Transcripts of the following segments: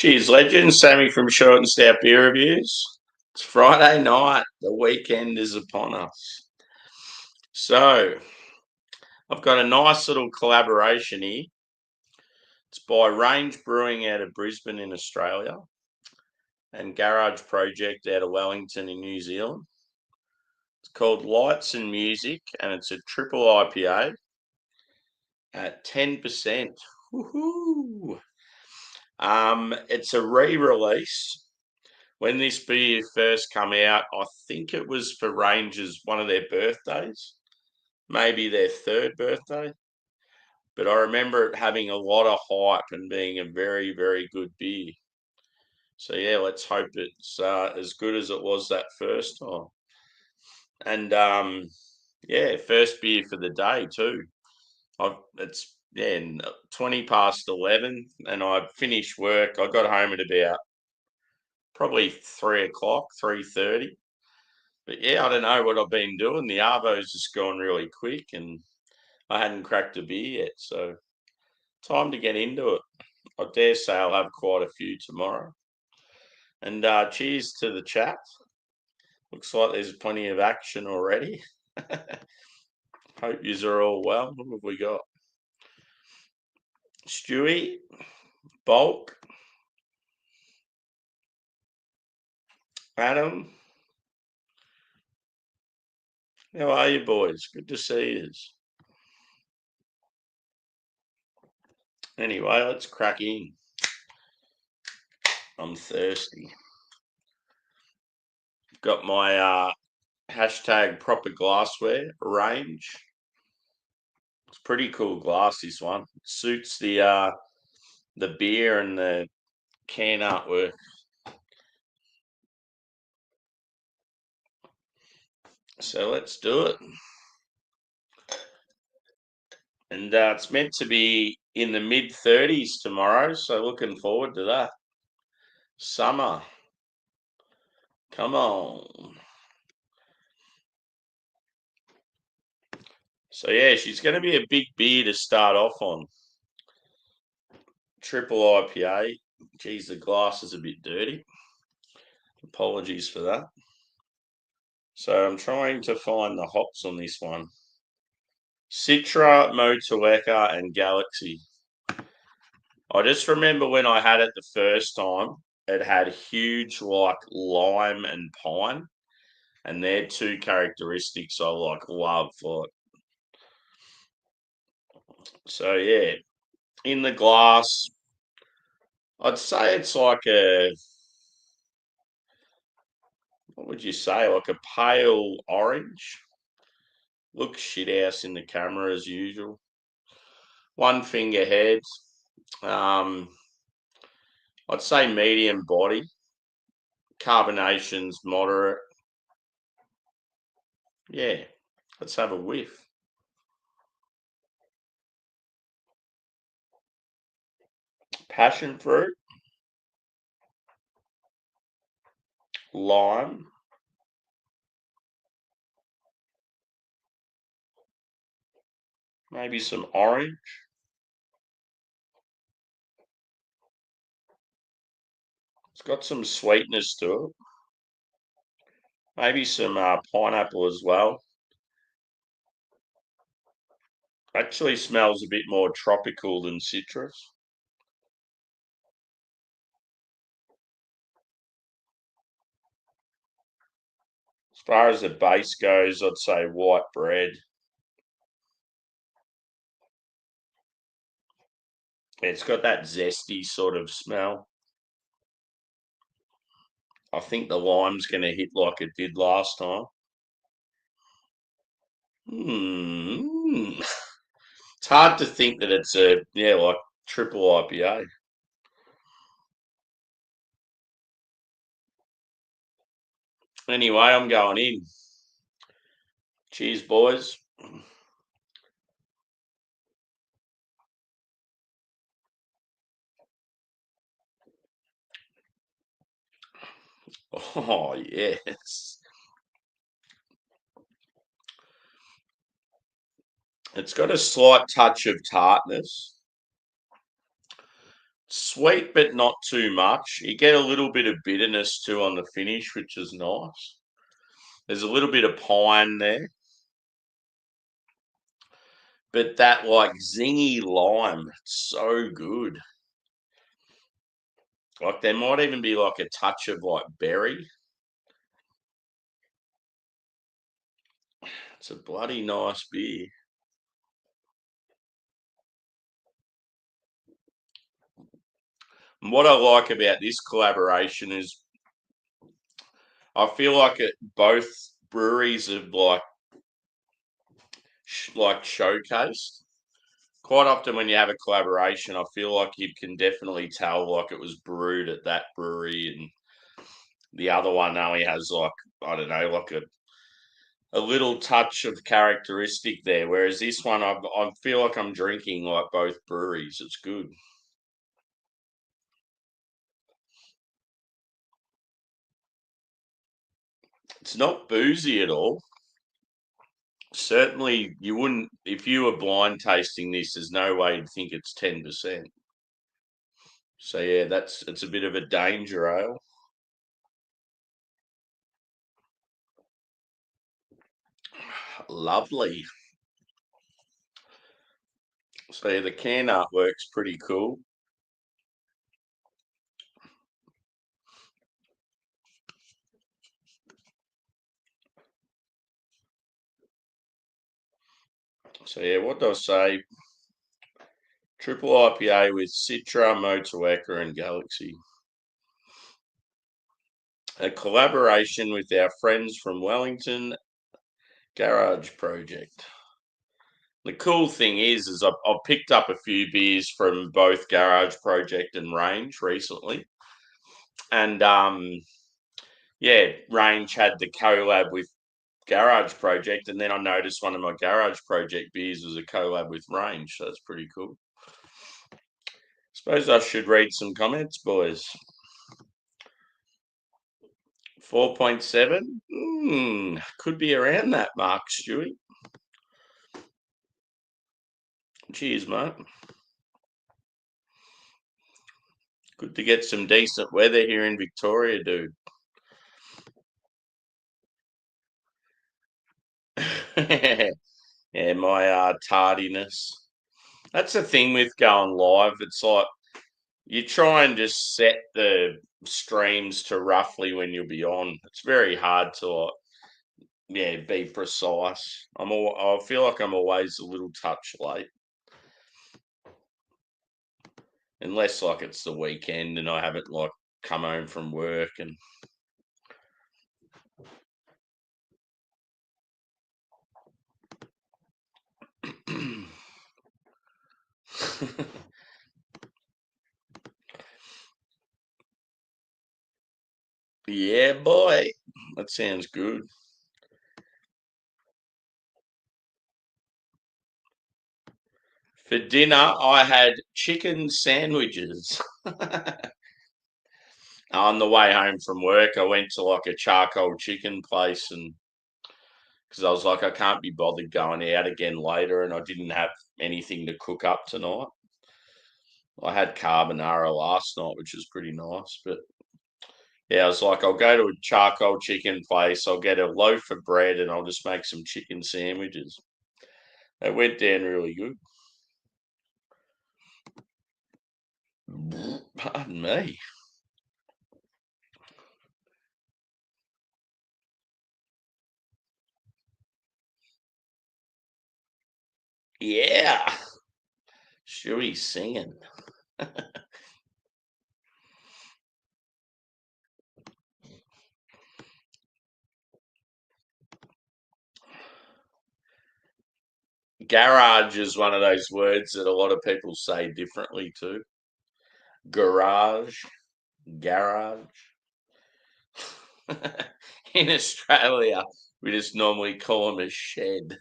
Cheers, legends. Sammy from Short and Stout Beer Reviews. It's Friday night. The weekend is upon us. So, I've got a nice little collaboration here. It's by Range Brewing out of Brisbane in Australia and Garage Project out of Wellington in New Zealand. It's called Lights and Music and it's a triple IPA at 10%. Woohoo! It's a re-release. When this beer first come out, I think it was for Rangers, one of their birthdays, maybe their third birthday. But I remember it having a lot of hype and being a very, very good beer. So yeah, let's hope it's as good as it was that first time. And yeah, first beer for the day too. It's 20 past 11, and I finished work. I got home at about probably 3 o'clock, 3:30. But yeah, I don't know what I've been doing. The arvo's just gone really quick, and I hadn't cracked a beer yet. So time to get into it. I dare say I'll have quite a few tomorrow. And cheers to the chat. Looks like there's plenty of action already. Hope yous are all well. What have we got? Stewie, Bulk, Adam. How are you, boys? Good to see yous. Anyway, let's crack in. I'm thirsty. Got my hashtag proper glassware range. It's pretty cool glass, this one. Suits the beer and the can artwork. So let's do it. And it's meant to be in the mid-30s tomorrow, so looking forward to that. Summer. Come on. So yeah, she's going to be a big beer to start off on. Triple IPA. Geez, the glass is a bit dirty. Apologies for that. So I'm trying to find the hops on this one. Citra, Motueka, and Galaxy. I just remember when I had it the first time, it had huge like lime and pine, and they're two characteristics I love. So yeah, in the glass, I'd say it's like what would you say, like a pale orange. Looks shit house in the camera as usual. One finger head. I'd say medium body. Carbonation's moderate. Yeah, let's have a whiff. Passion fruit, lime, maybe some orange. It's got some sweetness to it. Maybe some pineapple as well. Actually smells a bit more tropical than citrus. As far as the base goes, I'd say white bread. It's got that zesty sort of smell. I think the lime's going to hit like it did last time. It's hard to think that it's like triple IPA. Anyway, I'm going in. Cheers, boys. Oh, yes. It's got a slight touch of tartness. Sweet, but not too much. You get a little bit of bitterness too on the finish, which is nice. There's a little bit of pine there. But that like zingy lime, it's so good. Like there might even be like a touch of like berry. It's a bloody nice beer. And what I like about this collaboration is I feel like both breweries have like showcased. Quite often when you have a collaboration, I feel like you can definitely tell like it was brewed at that brewery and the other one only has like, I don't know, like a little touch of characteristic there. Whereas this one, I feel like I'm drinking like both breweries. It's good. It's not boozy at all. Certainly, you wouldn't if you were blind tasting this. There's no way you'd think it's 10%. So yeah, it's a bit of a danger ale. Lovely. So yeah, the can artwork's pretty cool. So yeah, what do I say? Triple IPA with Citra, Motueka, and Galaxy. A collaboration with our friends from Wellington, Garage Project. The cool thing is I've picked up a few beers from both Garage Project and Range recently, and yeah, Range had the collab with Garage Project, and then I noticed one of my Garage Project beers was a collab with Range, so that's pretty cool. Suppose I should read some comments, boys. 4.7? Could be around that mark, Stewie. Cheers, mate. Good to get some decent weather here in Victoria, dude. Yeah, my tardiness. That's the thing with going live. It's like you try and just set the streams to roughly when you'll be on. It's very hard to like, yeah, be precise. I feel like I'm always a little touch late. Unless like it's the weekend and I haven't like come home from work and yeah, boy. That sounds good. For dinner, I had chicken sandwiches. On the way home from work, I went to like a charcoal chicken place and because I was like, I can't be bothered going out again later, and I didn't have anything to cook up tonight. I had carbonara last night, which was pretty nice, but yeah, I was like, I'll go to a charcoal chicken place, I'll get a loaf of bread, and I'll just make some chicken sandwiches. They went down really good. Pardon me. Yeah. Shuey singing. Garage is one of those words that a lot of people say differently too. Garage, garage. In Australia, we just normally call them a shed.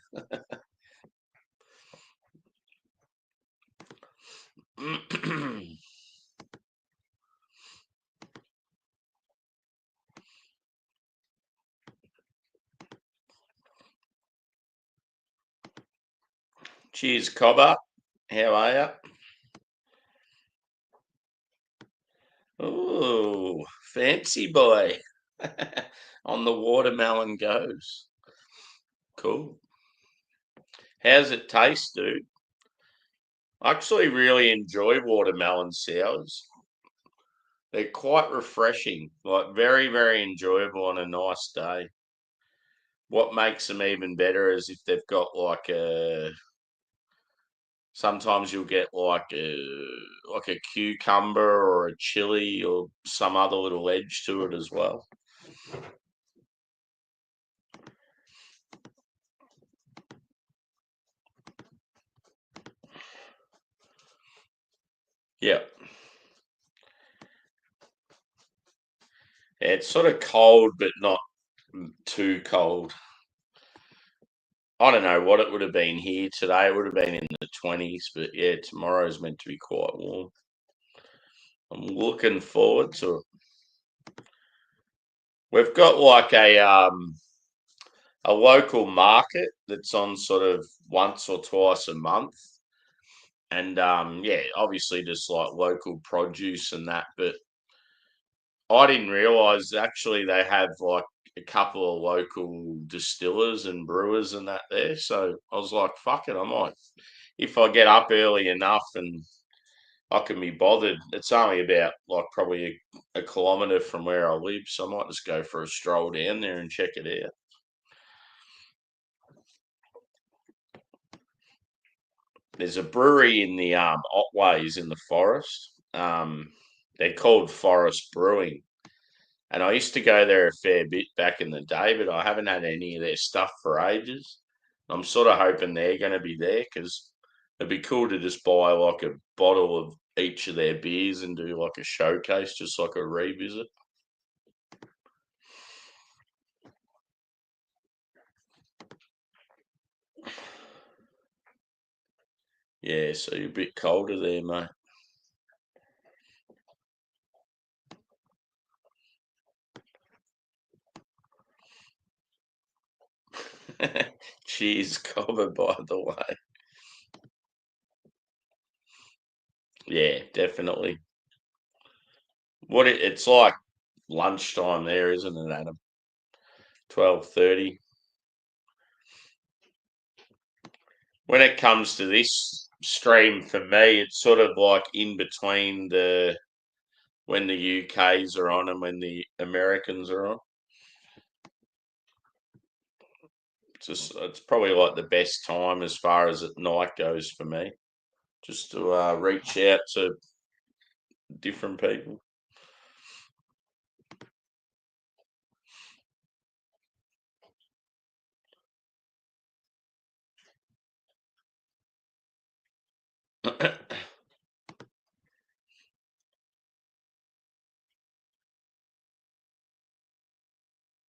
Cheers, Cobber. How are you? Oh, fancy boy. On the watermelon goes. Cool. How's it taste, dude? I actually really enjoy watermelon sours. They're quite refreshing, like very, very enjoyable on a nice day. What makes them even better is if they've got like a. Sometimes you'll get like a cucumber or a chili or some other little edge to it as well. Yeah. Yeah, it's sort of cold, but not too cold. I don't know what it would have been here today. It would have been in the 20s, but yeah, tomorrow's meant to be quite warm. I'm looking forward to it. We've got like a local market that's on sort of once or twice a month. And yeah, obviously just like local produce and that, but I didn't realise actually they have like a couple of local distillers and brewers and that there. So I was like, fuck it, I might if I get up early enough and I can be bothered. It's only about like probably a kilometre from where I live, so I might just go for a stroll down there and check it out. There's a brewery in the Otways in the forest. They're called Forest Brewing. And I used to go there a fair bit back in the day, but I haven't had any of their stuff for ages. I'm sort of hoping they're going to be there because it'd be cool to just buy like a bottle of each of their beers and do like a showcase, just like a revisit. Yeah, so you're a bit colder there, mate. Cheers, Cobber, by the way. Yeah, definitely. It's like lunchtime there, isn't it, Adam? 12:30. When it comes to this stream for me, it's sort of like in between the when the UKs are on and when the Americans are on. It's probably like the best time as far as at night goes for me, just to reach out to different people.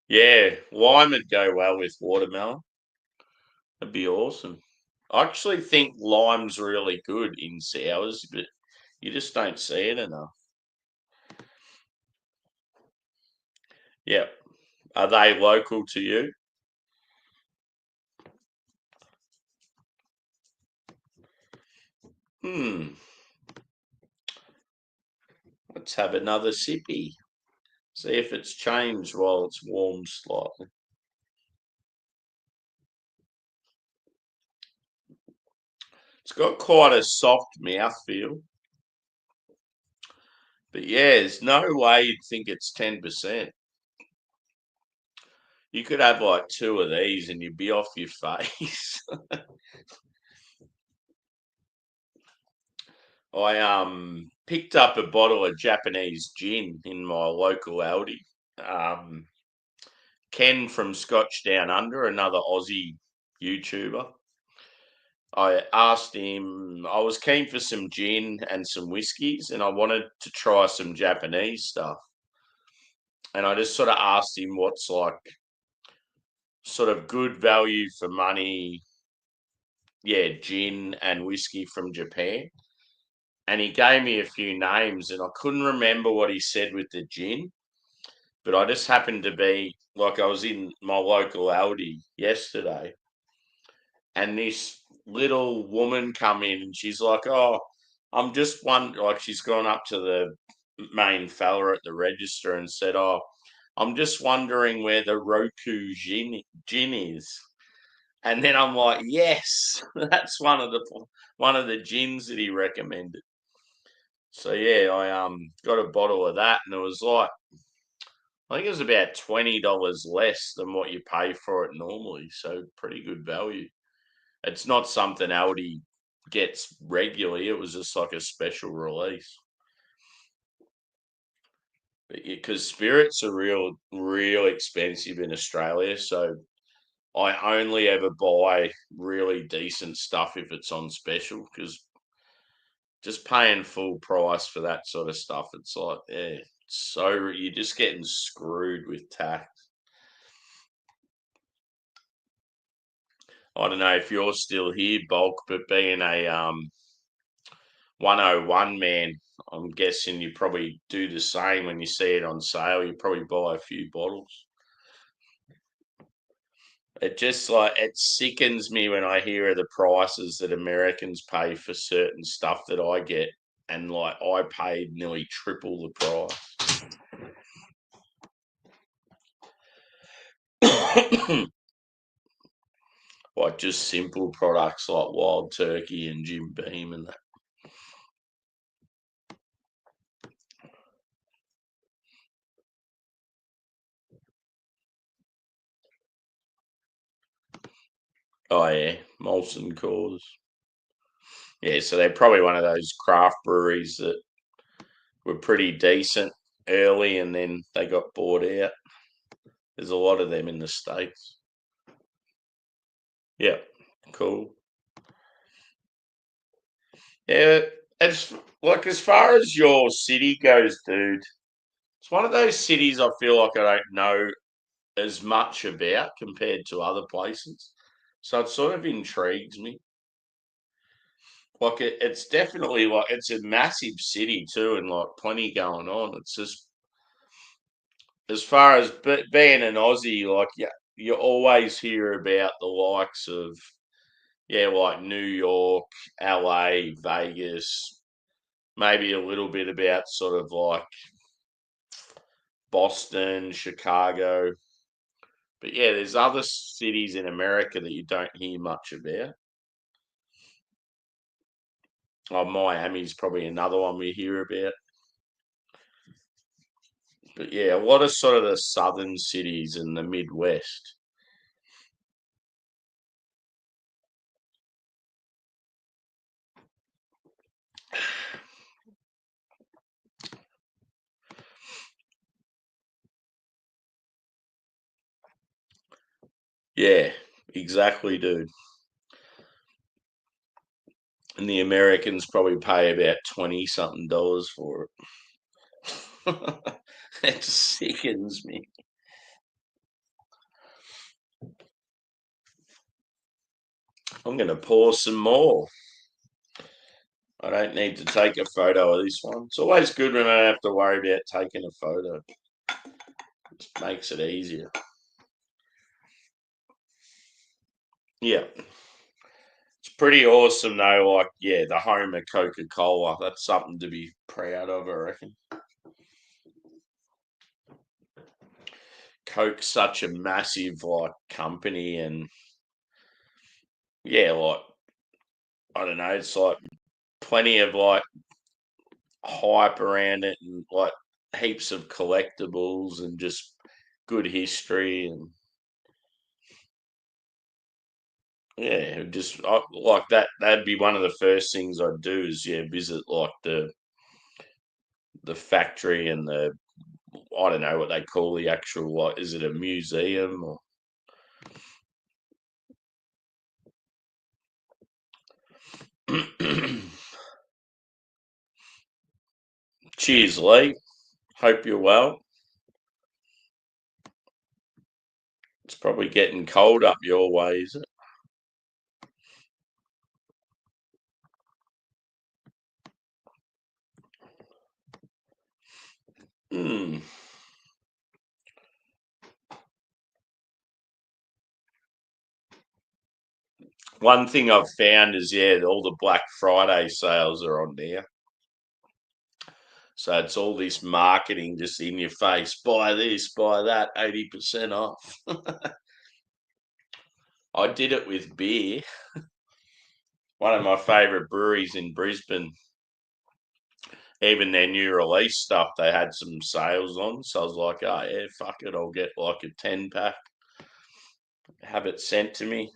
Yeah, lime would go well with watermelon. That'd be awesome. I actually think lime's really good in sours, but you just don't see it enough. Yeah. Are they local to you? Hmm. Let's have another sippy. See if it's changed while it's warmed slightly. It's got quite a soft mouthfeel. But yeah, there's no way you'd think it's 10%. You could have like two of these and you'd be off your face. I picked up a bottle of Japanese gin in my local Aldi. Um, Ken from Scotch Down Under, another Aussie YouTuber. I asked him, I was keen for some gin and some whiskies, and I wanted to try some Japanese stuff. And I just sort of asked him what's like sort of good value for money, yeah, gin and whiskey from Japan. And he gave me a few names, and I couldn't remember what he said with the gin, but I just happened to be like I was in my local Aldi yesterday, and this little woman come in, and she's like, "Oh, I'm just one." Like she's gone up to main fella at the register and said, "Oh, I'm just wondering where the Roku gin is." And then I'm like, "Yes, that's one of the gins that he recommended." So yeah, I got a bottle of that, and it was like, I think it was about $20 less than what you pay for it normally. So pretty good value. It's not something Aldi gets regularly. It was just like a special release. Because spirits are real expensive in Australia. So I only ever buy really decent stuff if it's on special. Because just paying full price for that sort of stuff, it's like, yeah, so you're just getting screwed with tax. I don't know if you're still here, Bulk, but being a 101 man, I'm guessing you probably do the same when you see it on sale. You probably buy a few bottles. It just like it sickens me when I hear of the prices that Americans pay for certain stuff that I get, and like I paid nearly triple the price. Like just simple products like Wild Turkey and Jim Beam and that. Oh yeah, Molson Coors. Yeah, so they're probably one of those craft breweries that were pretty decent early and then they got bought out. There's a lot of them in the States. Yeah, cool. Yeah, as like as far as your city goes, dude, it's one of those cities I feel like I don't know as much about compared to other places. So it sort of intrigues me. Like it's definitely like it's a massive city too, and like plenty going on. It's just as far as being an Aussie, like yeah, you always hear about the likes of yeah, like New York, LA, Vegas, maybe a little bit about sort of like Boston, Chicago. But yeah, there's other cities in America that you don't hear much about. Oh, Miami's probably another one we hear about. But yeah, a lot of sort of the southern cities in the Midwest. Yeah, exactly, dude. And the Americans probably pay about 20 something dollars for it. It sickens me. I'm going to pour some more. I don't need to take a photo of this one. It's always good when I don't have to worry about taking a photo. It makes it easier. Yeah. It's pretty awesome though. Like, yeah, the home of Coca Cola. That's something to be proud of, I reckon. Coke's such a massive like company, and yeah, like I don't know, it's like plenty of like hype around it, and like heaps of collectibles and just good history, and yeah, just like that. That'd be one of the first things I'd do is yeah, visit like the factory and the I don't know what they call the actual like. Is it a museum or? Cheers, Lee. Hope you're well. It's probably getting cold up your way, is it? Hmm. One thing I've found is yeah, all the Black Friday sales are on there. So it's all this marketing just in your face. Buy this, buy that, 80% off. I did it with beer. One of my favourite breweries in Brisbane, even their new release stuff, they had some sales on. So I was like, oh, yeah, fuck it. I'll get like a 10 pack, have it sent to me.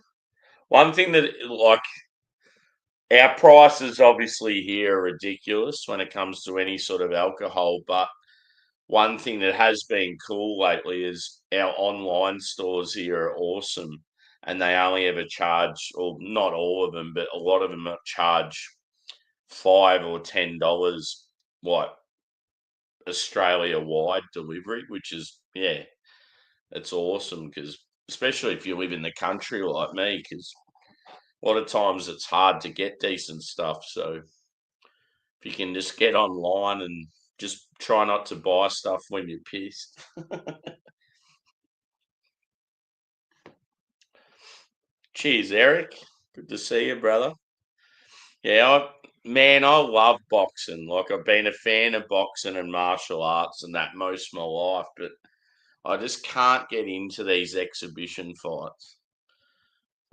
One thing that, like, our prices obviously here are ridiculous when it comes to any sort of alcohol, but one thing that has been cool lately is our online stores here are awesome, and they only ever charge, or not all of them, but a lot of them charge $5 or $10, what, Australia wide delivery, which is, yeah, it's awesome because especially if you live in the country like me, because a lot of times it's hard to get decent stuff. So if you can just get online and just try not to buy stuff when you're pissed. Cheers, Eric. Good to see you, brother. Yeah, man, I love boxing. Like, I've been a fan of boxing and martial arts and that most of my life, but I just can't get into these exhibition fights.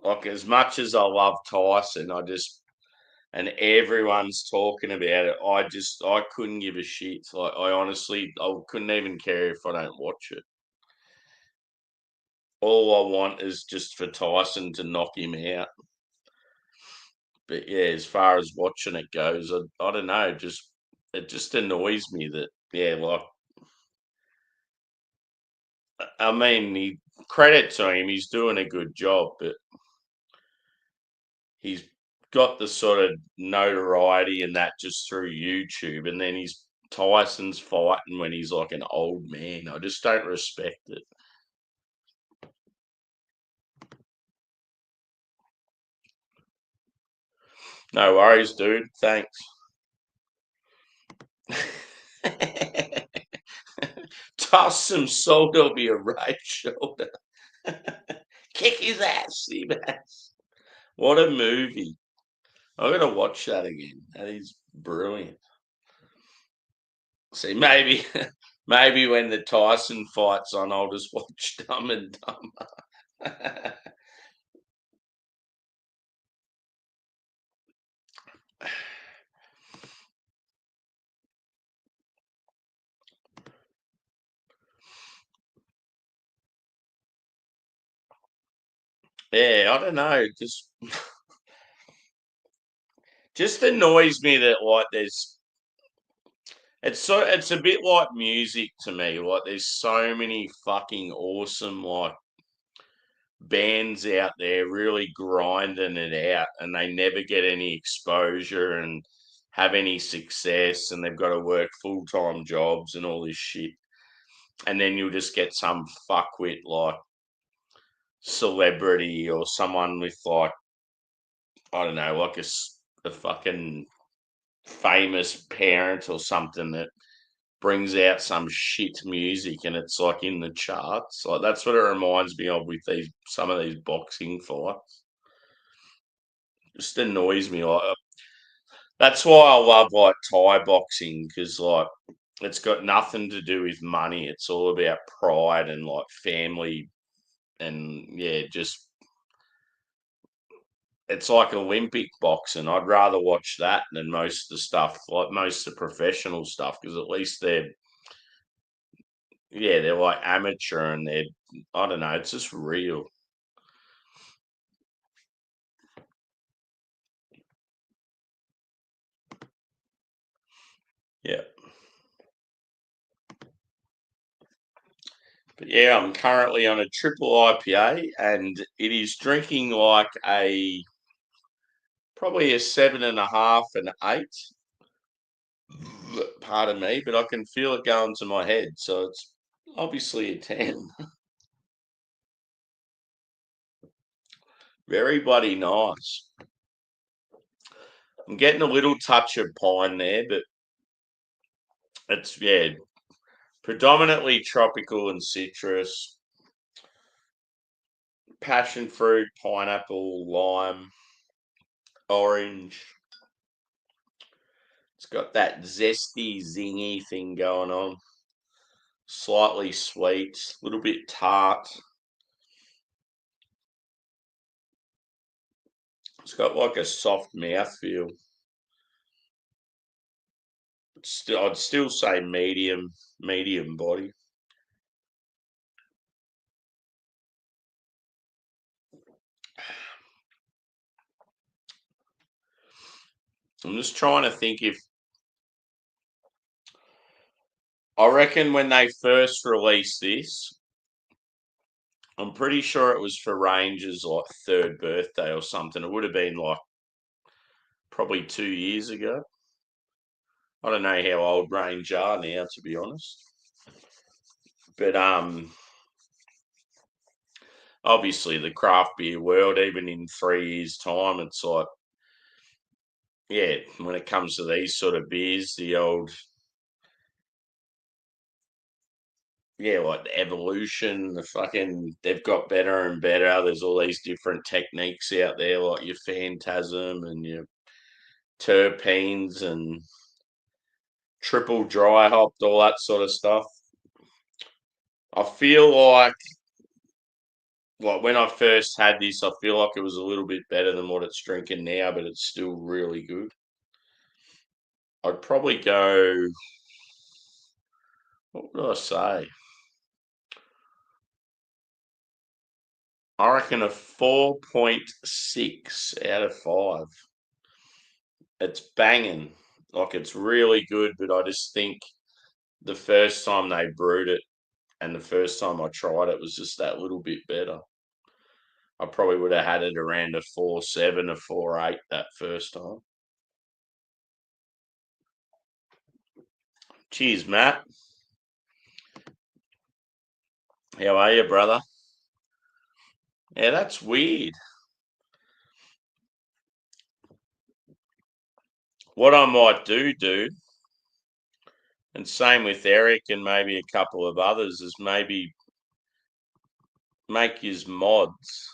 Like, as much as I love Tyson, and everyone's talking about it, I couldn't give a shit. Like, I honestly, I couldn't even care if I don't watch it. All I want is just for Tyson to knock him out. But yeah, as far as watching it goes, I don't know, it just annoys me that, yeah, like, I mean, credit to him, he's doing a good job, but he's got the sort of notoriety and that just through YouTube, and then he's Tyson's fighting when he's like an old man. I just don't respect it. No worries, dude. Thanks. Toss some salt over your right shoulder. Kick his ass, Seabass. What a movie. I'm gonna watch that again. That is brilliant. See, maybe maybe when the Tyson fight's on, I'll just watch Dumb and Dumber. Yeah, I don't know. Just annoys me that, like, it's a bit like music to me. Like, there's so many fucking awesome, like, bands out there really grinding it out, and they never get any exposure and have any success, and they've got to work full-time jobs and all this shit. And then you'll just get some fuckwit like celebrity or someone with, like, I don't know, like a fucking famous parent or something that brings out some shit music and it's like in the charts. Like, that's what it reminds me of with some of these boxing fights. Just annoys me. Like, that's why I love, like, Thai boxing, because, like, it's got nothing to do with money. It's all about pride and, like, family, and yeah, just it's like Olympic boxing. I'd rather watch that than most of the stuff, like most of the professional stuff, because at least they're like amateur, and I don't know, it's just real. Yeah. But yeah, I'm currently on a triple IPA, and it is drinking like probably a 7.5 and 8. Pardon me, but I can feel it going to my head, so it's obviously a 10. Very bloody nice. I'm getting a little touch of pine there, but it's, yeah, predominantly tropical and citrus, passion fruit, pineapple, lime, orange. It's got that zesty, zingy thing going on. Slightly sweet, a little bit tart. It's got like a soft mouthfeel. I'd still say medium body. I'm just trying to think if I reckon when they first released this, I'm pretty sure it was for Ranger's like 3rd birthday or something. It would have been like probably 2 years ago. I don't know how old Range are now, to be honest. But obviously the craft beer world, even in 3 years' time, it's like, yeah, when it comes to these sort of beers, the old, yeah, like the evolution, they've got better and better. There's all these different techniques out there, like your phantasm and your terpenes and triple dry hopped, all that sort of stuff. I feel like when I first had this, I feel like it was a little bit better than what it's drinking now, but it's still really good. I'd probably go, what would I say? I reckon a 4.6 out of 5. It's banging. Like, it's really good, but I just think the first time they brewed it and the first time I tried it was just that little bit better. I probably would have had it around a 4.7, a 4.8 that first time. Cheers, Matt. How are you, brother? Yeah, that's weird. What I might do, dude, and same with Eric and maybe a couple of others, is maybe make his mods.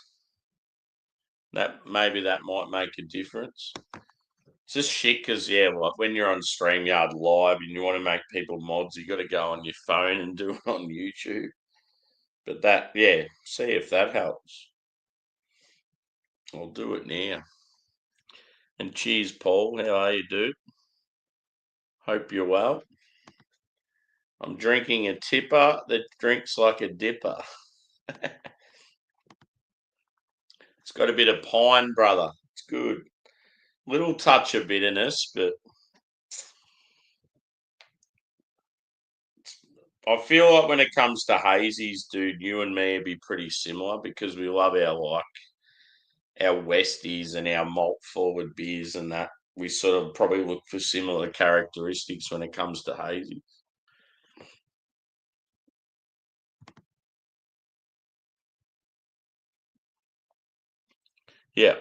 That might make a difference. It's just shit because, yeah, like when you're on StreamYard Live and you want to make people mods, you got to go on your phone and do it on YouTube. But that, yeah, see if that helps. I'll do it now. And cheers, Paul. How are you, dude? Hope you're well. I'm drinking a TIPA that drinks like a dipper. It's got a bit of pine, brother. It's good. Little touch of bitterness, but I feel like when it comes to hazies, dude, you and me would be pretty similar because we love our Westies and our malt forward beers and that. We sort of probably look for similar characteristics when it comes to hazy. Yeah.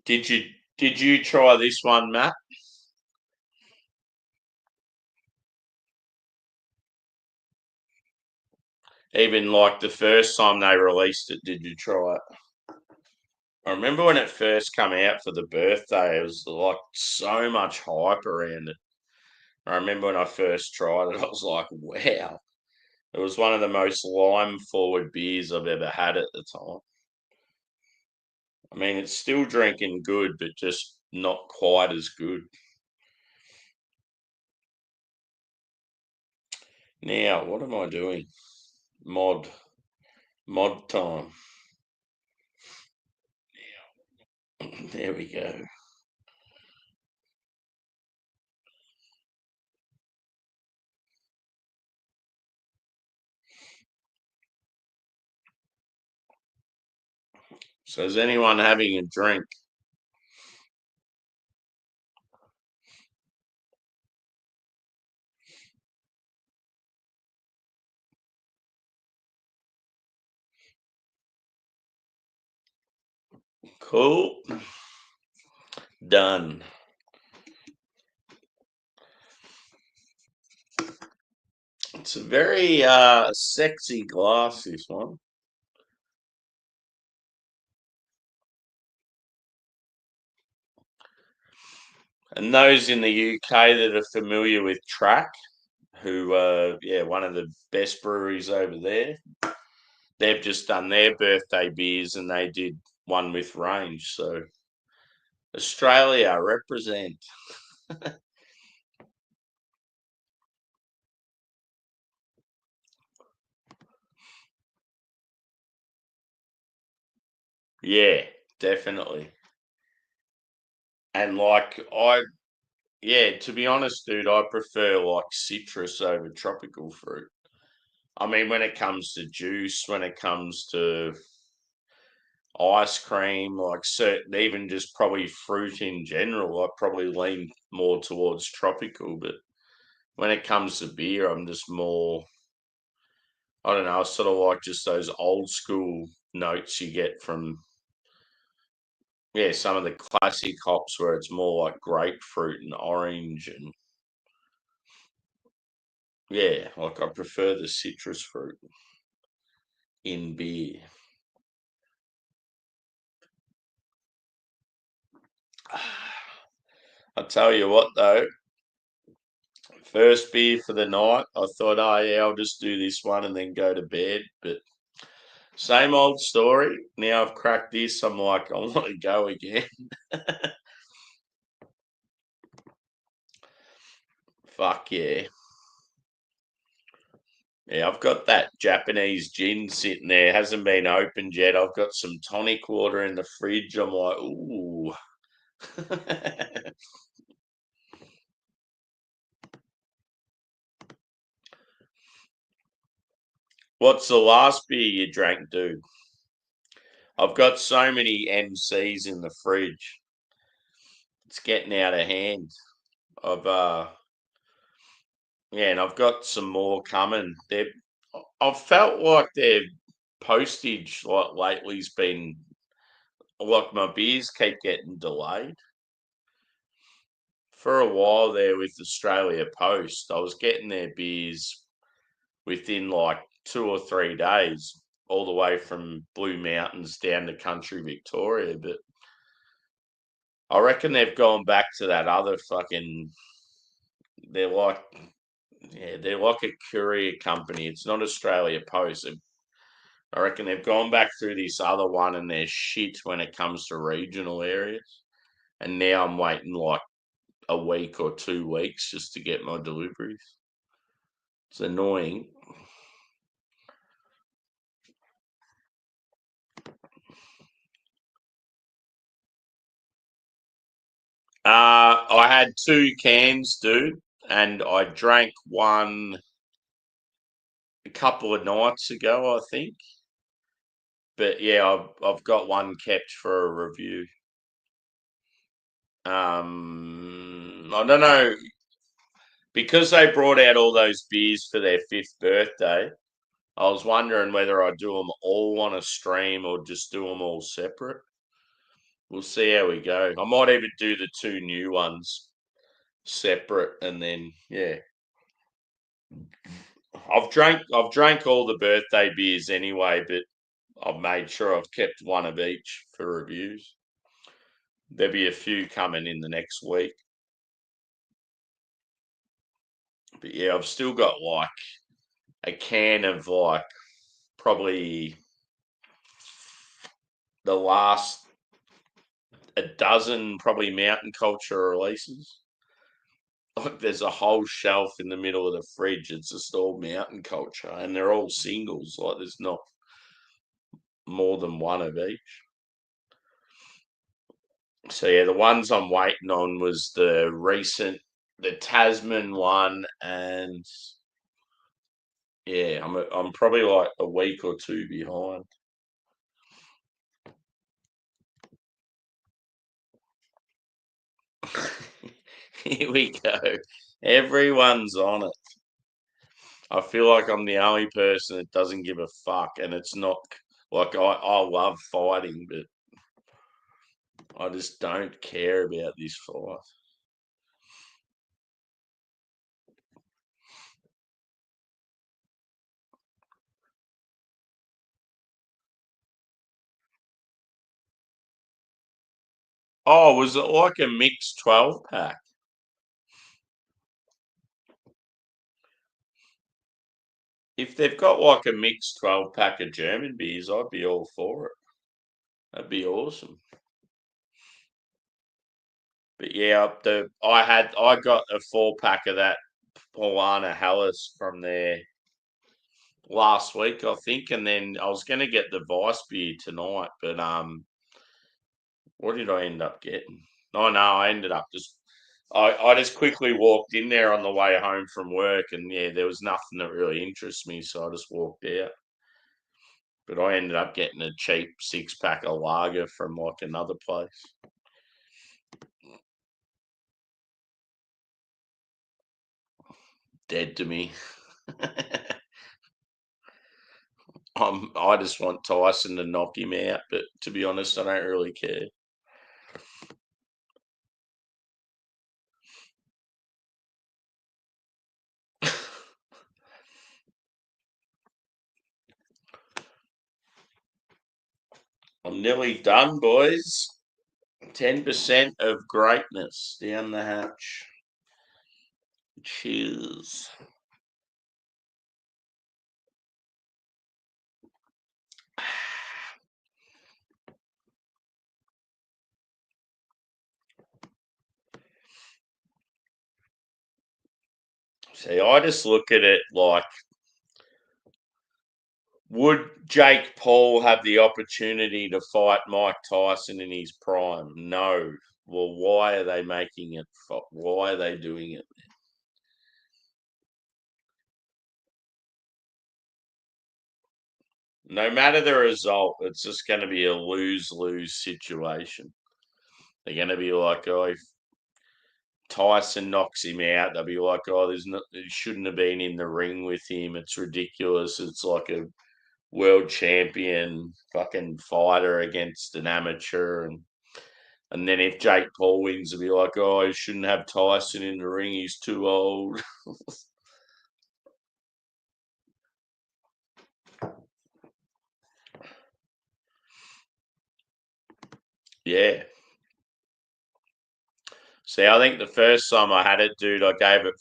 Did you try this one, Matt? Even like the first time they released it, did you try it? I remember when it first came out for the birthday, it was like so much hype around it. I remember when I first tried it, I was like, wow. It was one of the most lime forward beers I've ever had at the time. I mean, it's still drinking good, but just not quite as good. Now, what am I doing? Mod. Mod time. There we go. So is anyone having a drink? Cool. Done. It's a very sexy glass, this one. And those in the UK that are familiar with Track, who are one of the best breweries over there, they've just done their birthday beers and they did one with Range. So Australia represent. Yeah, definitely. And to be honest, dude, I prefer like citrus over tropical fruit. I mean, when it comes to juice, when it comes to ice cream, like certain, even just probably fruit in general, I probably lean more towards tropical. But when it comes to beer, I'm just more, I don't know, I sort of like just those old school notes you get from, some of the classic hops where it's more like grapefruit and orange and, like I prefer the citrus fruit in beer. I tell you what, though, first beer for the night, I thought, oh, yeah, I'll just do this one and then go to bed. But same old story. Now I've cracked this. I'm like, I want to go again. Fuck yeah. Yeah, I've got that Japanese gin sitting there. Hasn't been opened yet. I've got some tonic water in the fridge. I'm like, ooh. What's the last beer you drank, dude? I've got so many MCs in the fridge. It's getting out of hand. I've and I've got some more coming. I've felt like their postage like lately's been like my beers keep getting delayed. For a while there with Australia Post, I was getting their beers within like 2 or 3 days, all the way from Blue Mountains down to country Victoria. But I reckon they've gone back to that other fucking. They're like, they're like a courier company. It's not Australia Post. I reckon they've gone back through this other one and they're shit when it comes to regional areas. And now I'm waiting like a week or 2 weeks just to get my deliveries. It's annoying. I had 2 cans, dude, and I drank one a couple of nights ago, I think. But yeah, I've got one kept for a review. I don't know, because they brought out all those beers for their 5th birthday. I was wondering whether I do them all on a stream or just do them all separate. We'll see how we go. I might even do the 2 new ones separate, and then I've drank all the birthday beers anyway, but I've made sure I've kept one of each for reviews. There'll be a few coming in the next week. But yeah, I've still got like a can of like probably the last a dozen probably mountain culture releases. Like there's a whole shelf in the middle of the fridge. It's just all mountain culture, and they're all singles. Like there's not more than one of each. So yeah, the ones I'm waiting on was the Tasman one, and yeah, I'm probably like a week or 2 behind. Here we go. Everyone's on it. I feel like I'm the only person that doesn't give a fuck, and it's not like I love fighting, but I just don't care about this fight. Oh, was it like a mixed 12 pack? If they've got like a mixed 12 pack of German beers, I'd be all for it. That'd be awesome. But yeah, I got a 4 pack of that Polana Hellas from there last week, I think, and then I was going to get the Vice beer tonight, but what did I end up getting? Oh no, I ended up I just quickly walked in there on the way home from work, and yeah, there was nothing that really interests me, so I just walked out. But I ended up getting a cheap 6 pack of lager from like another place. Dead to me. I just want Tyson to knock him out, but to be honest, I don't really care. I'm nearly done, boys. 10% of greatness down the hatch. Cheers. See, I just look at it like, would Jake Paul have the opportunity to fight Mike Tyson in his prime? No. Well, why are they making it? Why are they doing it? No matter the result, it's just going to be a lose-lose situation. They're going to be like, oh, if Tyson knocks him out, they'll be like, oh, he shouldn't have been in the ring with him. It's ridiculous. It's like a world champion fucking fighter against an amateur, and then if Jake Paul wins, they'll be like, oh, he shouldn't have Tyson in the ring. He's too old. Yeah. See, I think the first time I had it, dude, I gave it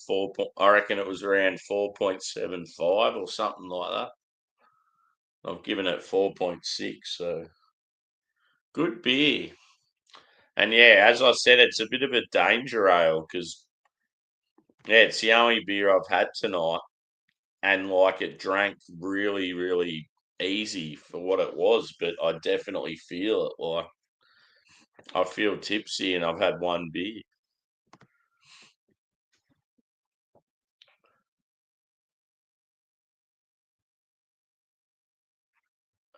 I reckon it was around 4.75 or something like that. I've given it 4.6, so good beer. And yeah, as I said, it's a bit of a danger ale because yeah, it's the only beer I've had tonight, and like it drank really, really easy for what it was, but I definitely feel it. Like I feel tipsy, and I've had one beer.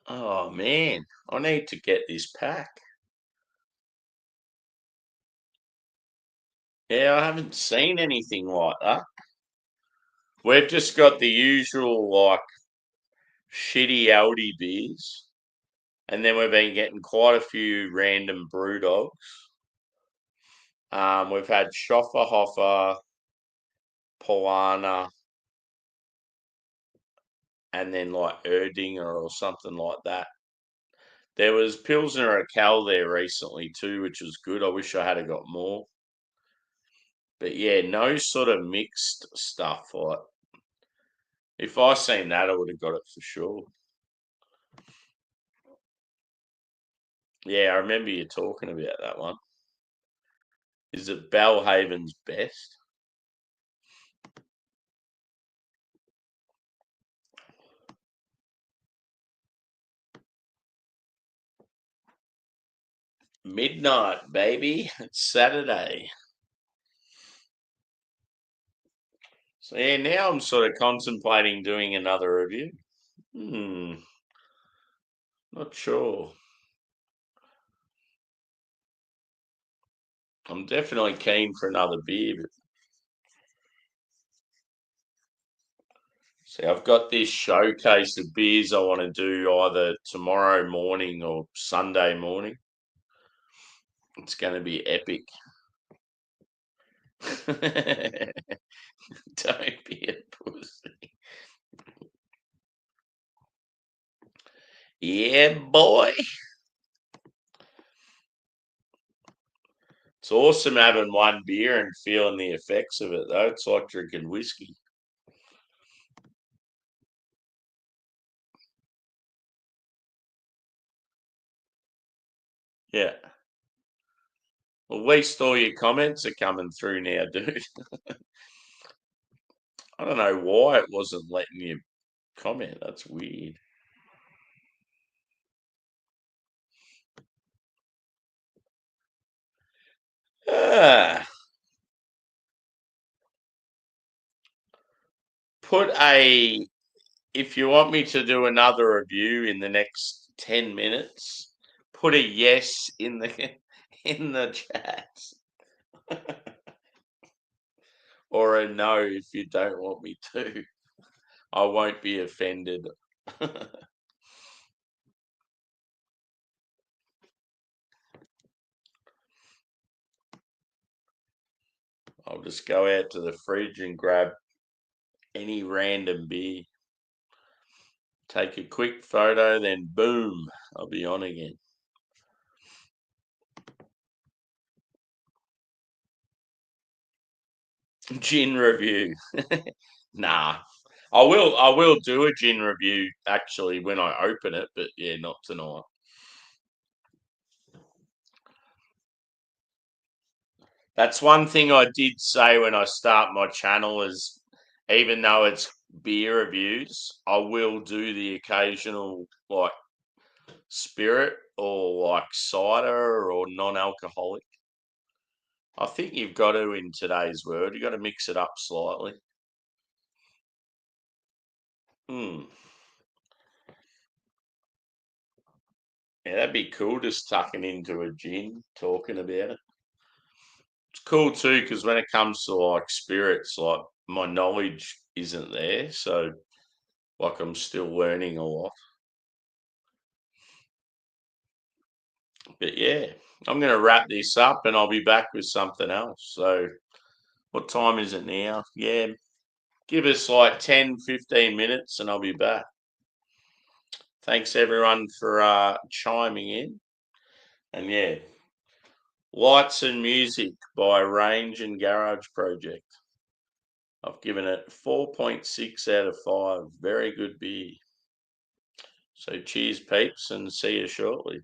Oh man, I need to get this pack. Yeah, I haven't seen anything like that. We've just got the usual like shitty Aldi beers, and then we've been getting quite a few random brew dogs. We've had Schofferhofer, Polana, and then like Erdinger or something like that. There was Pilsner at Cal there recently too, which was good. I wish I had got more. But yeah, no sort of mixed stuff. Like if I seen that, I would have got it for sure. Yeah, I remember you talking about that one. Is it Bellhaven's best? Midnight, baby. It's Saturday. So yeah, now I'm sort of contemplating doing another review. Hmm, not sure. I'm definitely keen for another beer, but see, I've got this showcase of beers I want to do either tomorrow morning or Sunday morning. It's going to be epic. Don't be a pussy. Yeah, boy. It's awesome having one beer and feeling the effects of it, though. It's like drinking whiskey. Yeah. Well, at least all your comments are coming through now, dude. I don't know why it wasn't letting you comment. That's weird. Ah, put a if you want me to do another review in the next 10 minutes, put a yes in the in the chat or a no if you don't want me to. I won't be offended. I'll just go out to the fridge and grab any random beer. Take a quick photo, then boom, I'll be on again. Gin review. Nah. I will do a gin review actually when I open it, but yeah, not tonight. That's one thing I did say when I start my channel is even though it's beer reviews, I will do the occasional like spirit or like cider or non-alcoholic. I think you've got to in today's world. You've got to mix it up slightly. Hmm. Yeah, that'd be cool just tucking into a gin, talking about it. It's cool too because when it comes to like spirits, like my knowledge isn't there, so like I'm still learning a lot. But yeah, I'm going to wrap this up and I'll be back with something else. So, what time is it now? Yeah, give us like 10, 15 minutes and I'll be back. Thanks everyone for chiming in. And yeah, Lights and Music by Range and Garage Project. I've given it 4.6 out of 5. Very good beer. So cheers, peeps, and see you shortly.